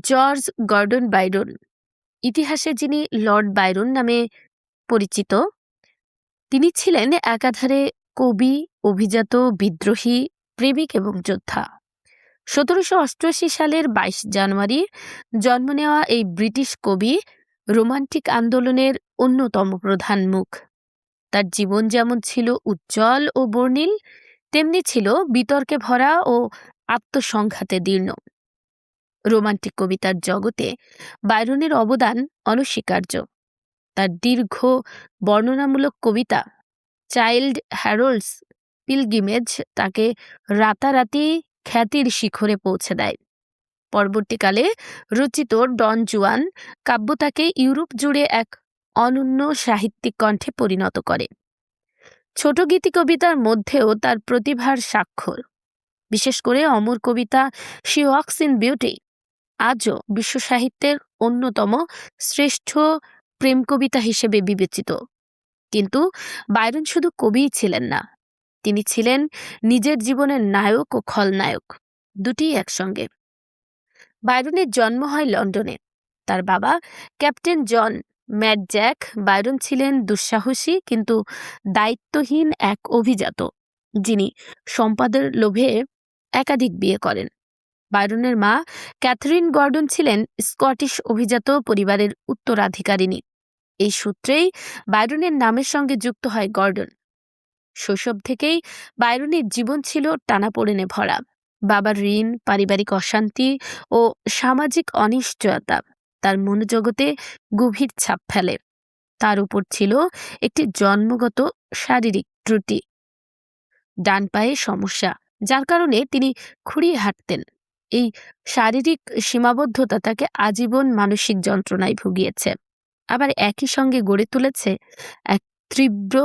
George Gordon Byron, ইতিহাসে যিনি Lord Byron নামে পরিচিত, তিনি ছিলেন একাধারে কবি, অভিজাত, বিদ্রোহী, প্রেমিক এবং যোদ্ধা। 1788 সালের 22 জানুয়ারি জন্ম নেওয়া এই ব্রিটিশ কবি রোমান্টিক আন্দোলনের অন্যতম প্রধান মুখ। তার জীবন যেমন ছিল উজ্জ্বল ও বর্ণিল, তেমনি ছিল বিতর্কে ভরা ও আত্মসংঘাতে দীর্ণ। রোমান্টিক কবিতার জগতে বাইরনের অবদান অনস্বীকার্য। তার দীর্ঘ বর্ণনামূলক কবিতা চাইল্ড হ্যারোল্ডস পিলগ্রিমেজ তাকে রাতারাতি খ্যাতির শিখরে পৌঁছে দেয়। পরবর্তীকালে রচিত ডন জুয়ান কাব্য তাকে ইউরোপ জুড়ে এক অনন্য সাহিত্যিক কণ্ঠে পরিণত করে। ছোট গীতি কবিতার মধ্যেও তার প্রতিভার স্বাক্ষর, বিশেষ করে অমর কবিতা শি ওয়াকস ইন বিউটি আজও বিশ্ব সাহিত্যের অন্যতম শ্রেষ্ঠ প্রেম কবিতা হিসেবে বিবেচিত। কিন্তু বাইরন শুধু কবিই ছিলেন না, তিনি ছিলেন নিজের জীবনের নায়ক ও খলনায়ক, দুটিই একসঙ্গে। বাইরনের জন্ম হয় লন্ডনে। তার বাবা captain John Mad Jack Byron ছিলেন দুঃসাহসী কিন্তু দায়িত্বহীন এক অভিজাত, যিনি সম্পদের লোভে একাধিক বিয়ে করেন। বাইরনের মা ক্যাথরিন গর্ডন ছিলেন স্কটিশ অভিজাত পরিবারের উত্তরাধিকারিণী। এই সূত্রেই বাইরনের নামের সঙ্গে যুক্ত হয় গর্ডন। শৈশব থেকেই বাইরনের জীবন ছিল টানাপোড়েনে ভরা। বাবার ঋণ, পারিবারিক অশান্তি ও সামাজিক অনিশ্চয়তা তার মনোজগতে গভীর ছাপ ফেলে। তার উপর ছিল একটি জন্মগত শারীরিক ত্রুটি, ডান পায়ে সমস্যা, যার কারণে তিনি খুঁড়িয়ে হাঁটতেন। এই শারীরিক সীমাবদ্ধতা তাকে আজীবন মানসিক যন্ত্রণায় ভুগিয়েছে, আবার একই সঙ্গে গড়ে তুলেছে এক তীব্র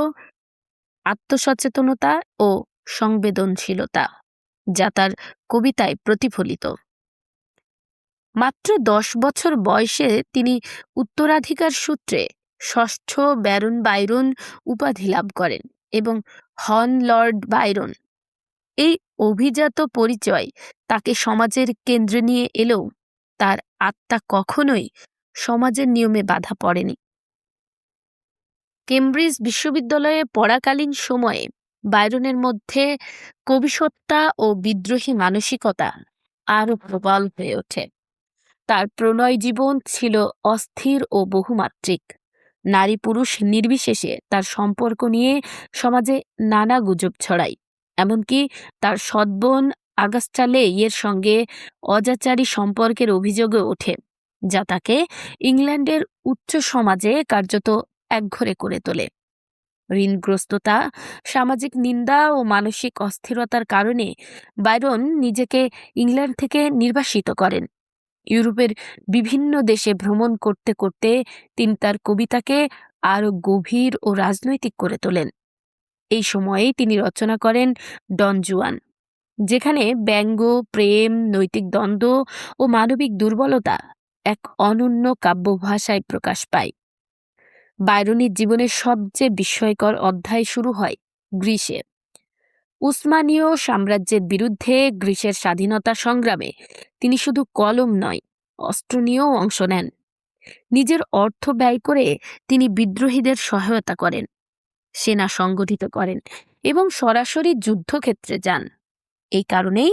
আত্মসচেতনতা ও সংবেদনশীলতা, যা তার কবিতায় প্রতিফলিত। মাত্র 10 বছর বয়সে তিনি উত্তরাধিকার সূত্রে ষষ্ঠ ব্যারন বাইরন উপাধি লাভ করেন এবং হন লর্ড বাইরন। এই অভিজাত পরিচয় তাকে সমাজের কেন্দ্রে নিয়ে এলেও তার আত্মা কখনোই সমাজের নিয়মে বাধা পড়েনি। কেমব্রিজ বিশ্ববিদ্যালয়ে পড়াকালীন সময়ে বাইরনের মধ্যে কবিসত্তা ও বিদ্রোহী মানসিকতা আরও প্রবল হয়ে ওঠে। তার প্রণয় জীবন ছিল অস্থির ও বহুমাত্রিক। নারী পুরুষ নির্বিশেষে তার সম্পর্ক নিয়ে সমাজে নানা গুজব ছড়ায়। এমনকি তার সৎবোন আগাস্টা লেইয়ের সঙ্গে অজাচারী সম্পর্কের অভিযোগে ওঠে, যা তাকে ইংল্যান্ডের উচ্চ সমাজে কার্যত একঘরে করে তোলে। ঋণগ্রস্ততা, সামাজিক নিন্দা ও মানসিক অস্থিরতার কারণে বাইরন নিজেকে ইংল্যান্ড থেকে নির্বাসিত করেন। ইউরোপের বিভিন্ন দেশে ভ্রমণ করতে করতে তিনি তার কবিতাকে আরও গভীর ও রাজনৈতিক করে তোলেন। এই সময়েই তিনি রচনা করেন ডন জুয়ান, যেখানে ব্যঙ্গ, প্রেম, নৈতিক দ্বন্দ্ব ও মানবিক দুর্বলতা এক অনন্য কাব্য ভাষায় প্রকাশ পায়। বাইরনের জীবনের সবচেয়ে বিস্ময়কর অধ্যায় শুরু হয় গ্রিসে। উসমানীয় সাম্রাজ্যের বিরুদ্ধে গ্রিসের স্বাধীনতা সংগ্রামে তিনি শুধু কলম নয়, অস্ত্র নিয়েও অংশ নেন। নিজের অর্থ ব্যয় করে তিনি বিদ্রোহীদের সহায়তা করেন, সেনা সংগঠিত করেন এবং সরাসরি যুদ্ধক্ষেত্রে যান। এই কারণেই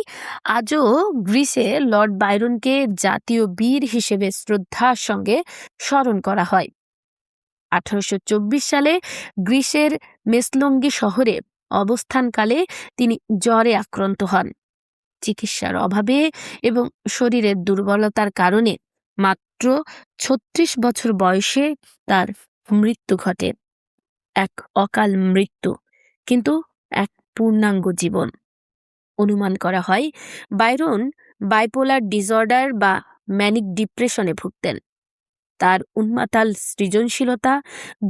আজও গ্রিসে লর্ড বাইরনকে জাতীয় বীর হিসেবে শ্রদ্ধার সঙ্গে স্মরণ করা হয়। 1824 সালে গ্রিসের মেসলঙ্গি শহরে অবস্থানকালে তিনি জ্বরে আক্রান্ত হন। চিকিৎসার অভাবে এবং শরীরের দুর্বলতার কারণে মাত্র 36 বছর বয়সে তার মৃত্যু ঘটে। এক অকাল মৃত্যু, কিন্তু এক পূর্ণাঙ্গ জীবন। অনুমান করা হয় বাইরন বাইপোলার ডিসঅর্ডার বা ম্যানিক ডিপ্রেশনে ভুগতেন। তার উন্মাতাল সৃজনশীলতা,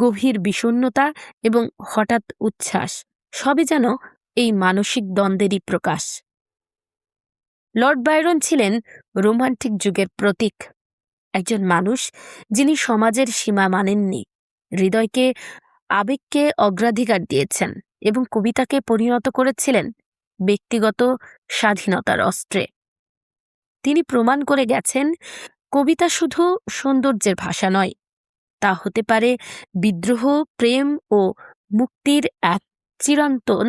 গভীর বিষণ্ণতা এবং হঠাৎ উচ্ছ্বাস সবই যেন এই মানসিক দ্বন্দ্বেরই প্রকাশ। লর্ড বাইরন ছিলেন রোমান্টিক যুগের প্রতীক, একজন মানুষ যিনি সমাজের সীমা মানেননি, হৃদয়কে, আবেগকে অগ্রাধিকার দিয়েছেন এবং কবিতাকে পরিণত করেছিলেন ব্যক্তিগত স্বাধীনতার অস্ত্রে। তিনি প্রমাণ করে গেছেন কবিতা শুধু সৌন্দর্যের ভাষা নয়, তা হতে পারে বিদ্রোহ, প্রেম ও মুক্তির এক চিরন্তন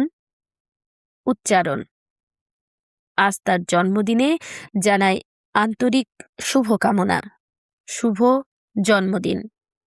উচ্চারণ। আজ তার জন্মদিনে জানাই আন্তরিক শুভকামনা। শুভ জন্মদিন।